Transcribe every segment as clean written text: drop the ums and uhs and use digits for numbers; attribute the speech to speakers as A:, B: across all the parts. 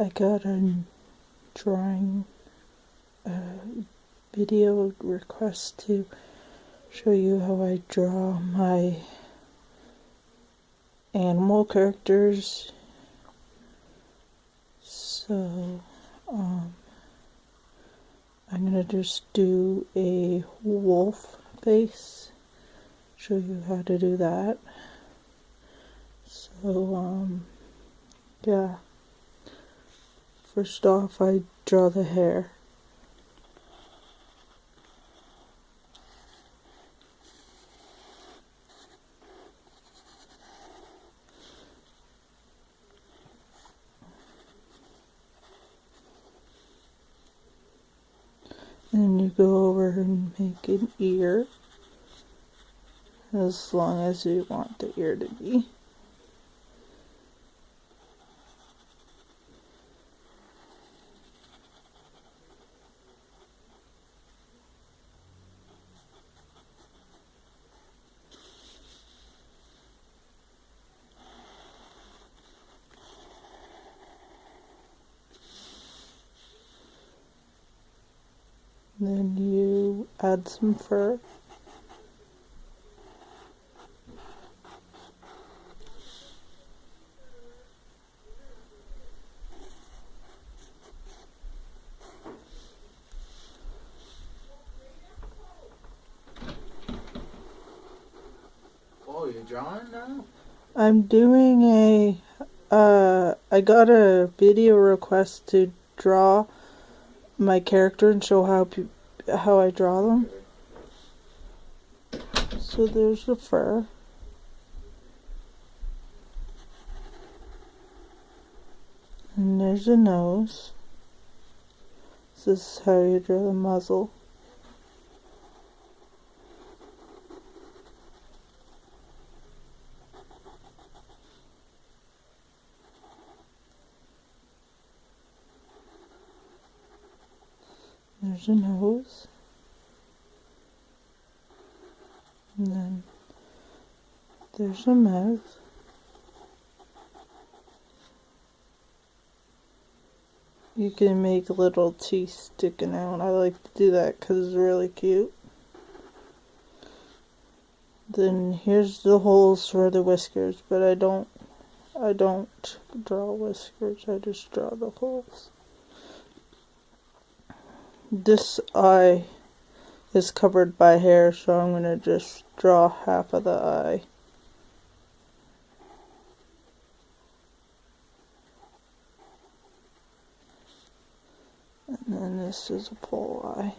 A: I got a drawing video request to show you how I draw my animal characters. So, I'm gonna just do a wolf face, show you how to do that. So, yeah. First off, I draw the hair. And you go over and make an ear, as long as you want the ear to be. Then you add some fur.
B: Oh, you're drawing now?
A: I'm doing I got a video request to draw my character and show how I draw them. So there's the fur. And there's the nose. This is how you draw the muzzle. There's a nose. And then there's a mouth. You can make little teeth sticking out. I like to do that because it's really cute. Then here's the holes for the whiskers, but I don't draw whiskers, I just draw the holes. This eye is covered by hair, so I'm going to just draw half of the eye. And then this is a pole eye.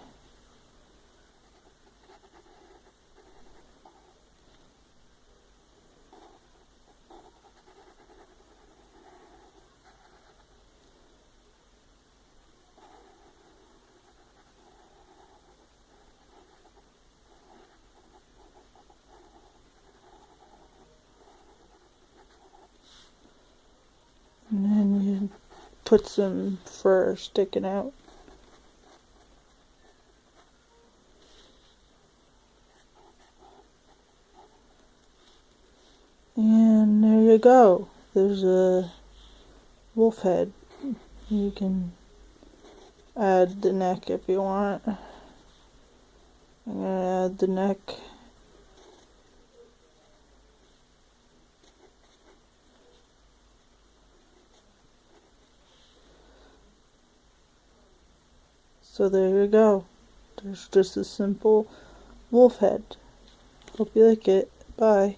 A: And then you put some fur sticking out. And there you go. There's a wolf head. You can add the neck if you want. I'm gonna add the neck. So there you go. There's just a simple wolf head. Hope you like it. Bye.